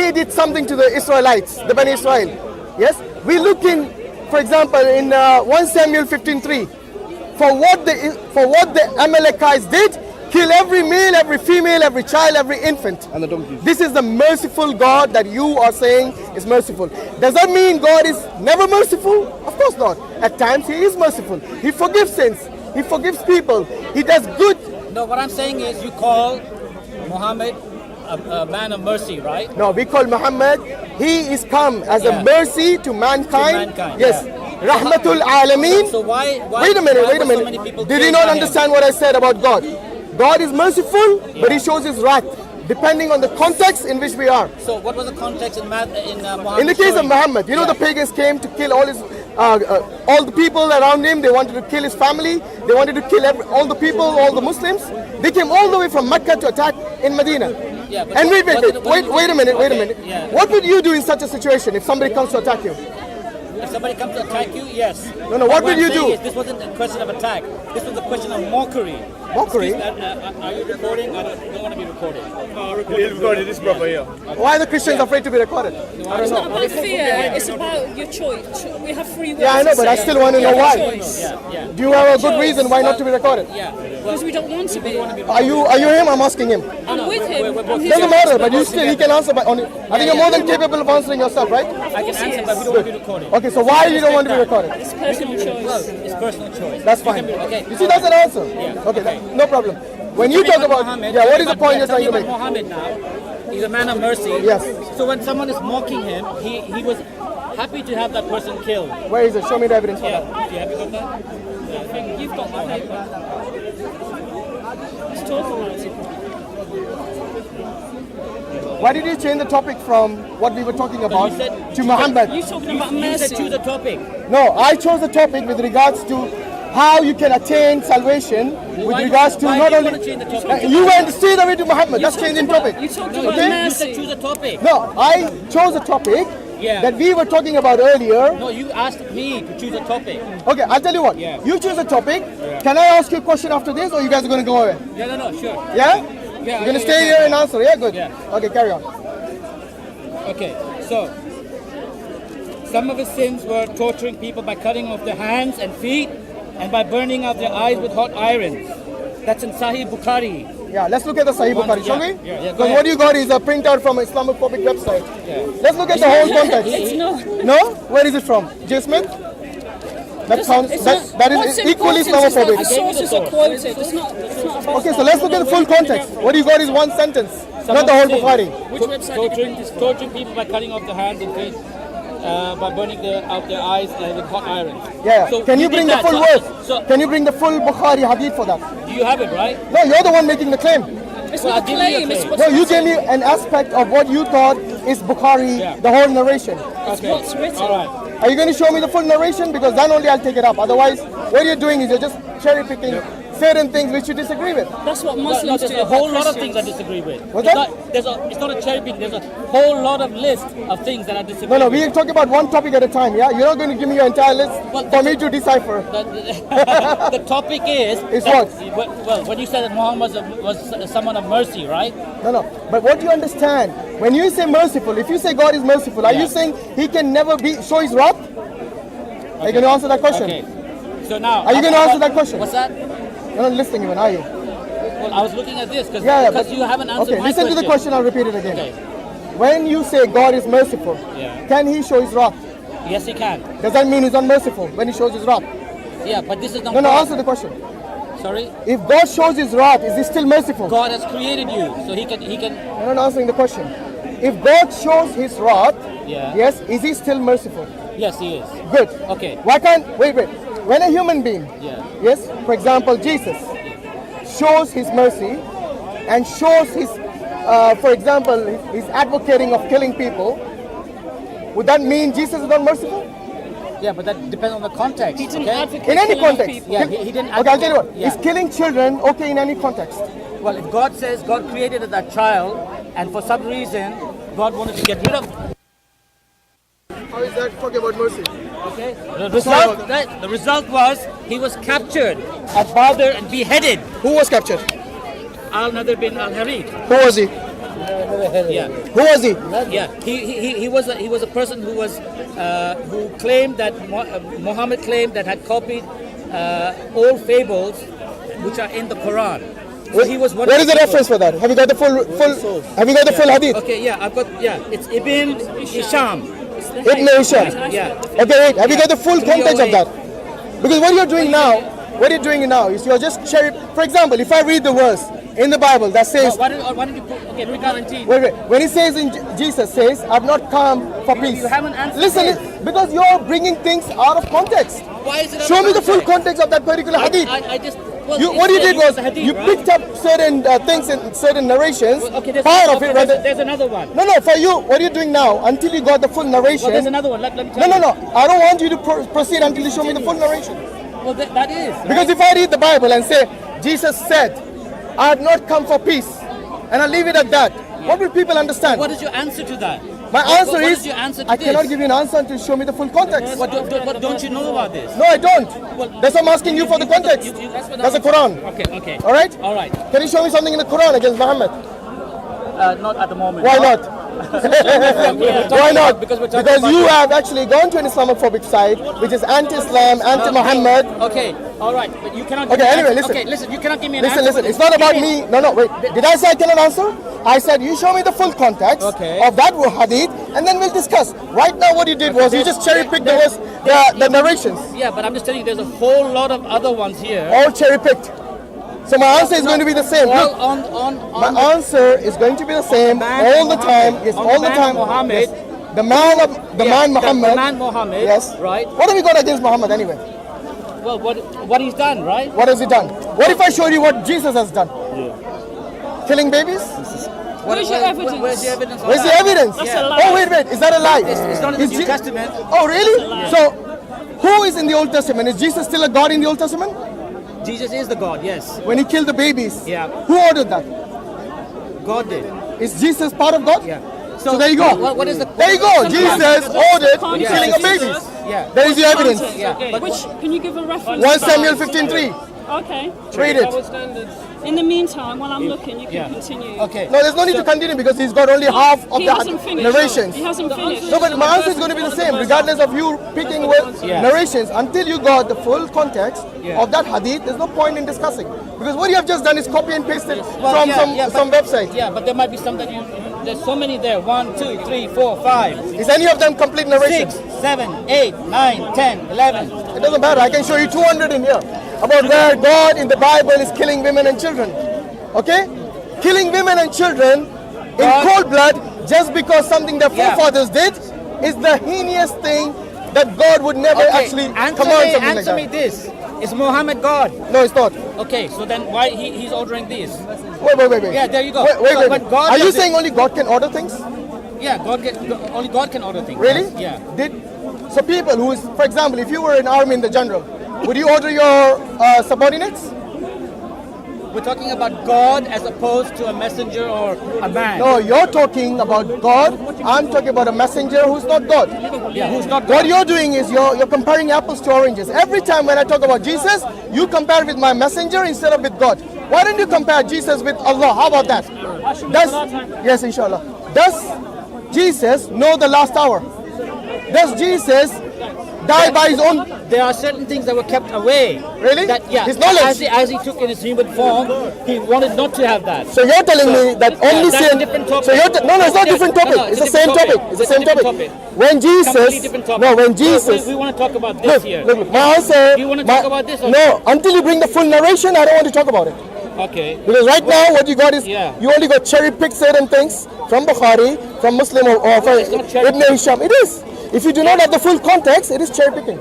they did something to the Israelites, the Bani Israel. Yes, we look in, for example, in 1 Samuel 15:3, for what the Amalekites did, kill every male, every female, every child, every infant. And the donkeys. This is the merciful God that you are saying is merciful. Does that mean God is never merciful? Of course not. At times He is merciful. He forgives sins. He forgives people. He does good. No, what I'm saying is you call Muhammad a man of mercy, right? No, we call Muhammad, he is come as a mercy to mankind. Yes. Rahmatul Alameen. So why wait a minute. so many people Did you not understand what I said about God? God is merciful, but He shows His wrath, depending on the context in which we are. So what was the context in Muhammad? In the case of Muhammad, the pagans came to kill all the people around him. They wanted to kill his family. They wanted to kill all the people, all the Muslims. They came all the way from Mecca to attack in Medina. Yeah, and wait a minute. Yeah. What would you do in such a situation if somebody comes to attack you? If somebody comes to attack you, yes. No, what would you do? This wasn't a question of attack. This was a question of mockery. Mockery? Are you recording? I don't want to be recorded. He's recorded this proper here. Why are the Christians afraid to be recorded? I don't It's not know. about fear, it's about your choice. We have free will. Yeah, I know, but I still want to know why. Yeah. Do you have a good reason why not to be recorded? Yeah. Because we don't want to be. Are you him? I'm asking him. I'm with him. I'm his Doesn't matter, but he can answer on it. I think you're more than capable of answering yourself, right? I can answer, but we don't want to be recorded. Okay, so why you don't want to be recorded? It's personal choice. It's personal choice. That's fine. Okay. You see, that's an answer. Okay, no problem. When you talk about Muhammad, what is the point you're trying to make? Muhammad now, he's a man of mercy. Yes. So when someone is mocking him, he was happy to have that person killed. Where is it? Show me the evidence for that. Do you have got that? I think you've got the paper. Let's talk about it. Why did you change the topic from what we were talking about You said- to Muhammad? You're talking about You said choose mercy. a topic. No, I chose the topic with regards to how you can attain salvation with Why- regards to why not do you only... wanna change the topic? You went straight away to Muhammad. That's changing topic. You talked No, about Okay. you said mercy. choose a topic. No, I chose a topic Yeah. that we were talking about earlier. No, you asked me to choose a topic. Okay, I'll tell you what. Yeah. You choose a topic. Can I ask you a question after this, or you guys are going to go away? Yeah, no, sure. Yeah? Yeah, You're going to stay here and answer? Yeah, good. Yeah. Okay, carry on. Okay, so some of his sins were torturing people by cutting off their hands and feet and by burning out their eyes with hot irons. That's in Sahih Bukhari. Yeah, let's look at the Sahih Bukhari, shall we? Yeah, go Because ahead. what you got is a printout from an Islamophobic website. Yeah. Let's look at the whole context. It's not. No? Where is it from? J. Smith? That sounds It's that what's is equally important is that Islamophobic. the sources are quoted. It's not about Okay, so let's look at the full context. What you got is one sentence, Some not of the whole his Bukhari. sins. Which website did you Torturing people by cutting off their hands and feet, by burning out their eyes with hot irons. Yeah. So Can you did bring the that. full So- verse? So Can you bring the full Bukhari hadith for that? you have it, right? No, you're the one making the claim. It's Well, not a I'll give you a claim. It's claim. what's No, you written. gave me an aspect of what you thought is Bukhari, Yeah. the whole narration. Okay. what's written. All right. Are you going to show me the full narration? Because then only I'll take it up. Otherwise, what you're doing is you're just cherry picking certain things which you disagree with. That's what No, Muslims there's do. a whole about lot of things I Christians. disagree with. What's It's that? it's not a cherry picking. There's a whole lot of list of things that I disagree No, with. we're talking about one topic at a time, yeah? You're not going to give me your entire list Well, for me to decipher. The topic is... Is that- what? Well, when you said that Muhammad was someone of mercy, right? No. But what do you understand? When you say merciful, if you say God is merciful, are Yeah. you saying He can never show His wrath? Are you going to answer that question? Okay. So now... Are you going to answer that question? What's that? You're not listening even, are you? Well, I was looking at this because but you haven't answered okay, my listen to the question. I'll repeat it again. Okay. When you say God is merciful, Yeah. can He show His wrath? Yes, he can. Does that mean He's unmerciful when He shows His wrath? Yeah, but this is not... No, God. answer the question. Sorry? If God shows His wrath, is He still merciful? God has created you, so he can... You're not answering the question. If God shows His wrath, Yeah. yes, is He still merciful? Yes, he is. Good. Okay. Why can't, wait. When a human being, Yeah. yes, for example, Jesus, shows His mercy and shows His, for example, He's advocating of killing people, would that mean Jesus is not merciful? Yeah, but that depends on the context. He didn't okay? advocate In any killing of context. people. Yeah, he didn't Okay, I'll tell you what. Yeah. Is killing children okay in any context? Well, if God says God created that child, and for some reason God wanted to get rid of... How is that talking about mercy? Okay. The result was he was captured at Badr and beheaded. Who was captured? Al-Nadir bin al-Harith. Who was he? Yeah. Who was he? Yeah, he was a person who was who claimed that Muhammad claimed that had copied old fables which are in the Quran. So he was one. Where of is the people. reference for that? Have you got the full? Have you got the full hadith? Okay, yeah, I've got It's Ibn Hisham. Ibn Hisham. Yeah. Okay, wait. Have you got the full context of 308. that? Because what you're doing now is you're just cherry. For example, if I read the verse in the Bible that says, Why don't you put? Okay, we guarantee. wait, when he says Jesus says, "I've not come for peace." You haven't answered Listen, this. because you're bringing things out of context. Why is it? Show me the full context of that particular hadith. I just. Well, What you did was the hadith, you right? picked up certain things in certain narrations. Okay, there's, part of okay, it, there's, rather. there's another one. No, for you, what you're doing now, until you got the full narration. Well, there's another one. Let me tell No. you. I don't want you to proceed until you show me the full narration. Well, that is. Because if I read the Bible and say, Jesus said, I have not come for peace, and I leave it at that, what will people understand? What is your answer to that? My answer what is, is your answer to I this? cannot give you an answer until you show me the full context. What don't you know about this? No, I don't. That's why I'm asking you for the context. That's the Quran. Okay. All right? All right. Can you show me something in the Quran against Muhammad? Not at the moment. Why not? Why not? Because we're talking Because about you this. have actually gone to an Islamophobic side, which is anti-Islam, anti-Muhammad. Okay. All right. But you cannot. Okay, give me anyway, an- listen. Okay, listen. You cannot give me an Listen, answer. listen. It's not about me. No, wait. Did I say I cannot answer? I said you show me the full context Okay. of that hadith, and then we'll discuss. Right now, what you did was you just cherry-picked the narrations, Yeah, but I'm just telling you, there's a whole lot of other ones here. all cherry-picked. So my answer is going to be the same. All Look, on my answer is going to be the same all the time. Yes, all the time. Muhammad. Yes. The man Muhammad. The man Muhammad. Yes. Right. What have you got against Muhammad anyway? Well, what he's done, right? What has he done? What if I showed you what Jesus has done? Killing babies? Where's your evidence? Where's the evidence? on Where's the that? evidence? That's a lie. Oh, wait. Is that a lie? It's not in the Is New Testament. Oh, really? So, who is in the Old Testament? Is Jesus still a God in the Old Testament? Jesus is the God. Yes, When he killed the babies? Yeah. Who ordered that? God did. Is Jesus part of God? Yeah. So there you go. What is the? There you go. Jesus ordered the Yeah. killing of babies. Yeah. There is your evidence. Yeah. But Which can you give a reference? 1 Samuel 15:3. Okay. Read it. In the meantime, while I'm looking, you can Yeah. continue. Okay. No, there's no need to continue because he's got only half of He the hasn't finished. narrations. He hasn't finished. No, but my answer is going to be the same, regardless of you picking Yeah. narrations. Until you got the full context Yeah. of that hadith, there's no point in discussing. Because what you have just done is copy and paste it Well, from yeah, some but- website. Yeah, but there might be some that you. There's so many there. 1, 2, 3, 4, 5, Is any of them complete narration? 6, 7, 8, 9, 10, 11. It doesn't matter. I can show you 200 in here about where God in the Bible is killing women and children. Okay? Killing women and children in God- cold blood just because something their Yeah. forefathers did is the heinous thing that God would never actually command something like answer me that. this. Is Muhammad God? No, it's not. Okay, so then why he's ordering these? Wait. Yeah, there you go. Wait. But God Are you does it. saying only God can order things? Yeah, only God can order things. Really? Yeah. So people who is, for example, if you were in army in the general, would you order your subordinates? We're talking about God as opposed to a messenger or a man. No, you're talking about God. I'm talking about a messenger who's not God. Yeah, who's not What God? you're doing is you're comparing apples to oranges. Every time when I talk about Jesus, you compare with my messenger instead of with God. Why don't you compare Jesus with Allah? How about that? Yes, inshallah. Does Jesus know the last hour? Does Jesus die by his own? There are certain things that were kept away. Really? That, yeah. His knowledge. As he took in his human form, he wanted not to have that. So you're telling me that only that's a sin. different topic. So no, it's not a different topic. No, It's the same topic. It's the same topic. When Completely Jesus, different topic. no, when So Jesus. we want to talk about this here. Look, my answer. Do you want to talk about this or No, until you bring the full narration, I don't want to talk about it. Okay. Because right now, what you got is Yeah. you only got cherry-picked certain things from Bukhari, from Muslim, or from It's not cherry Ibn Hisham. It is. If you do not have the full context, it is cherry-picking.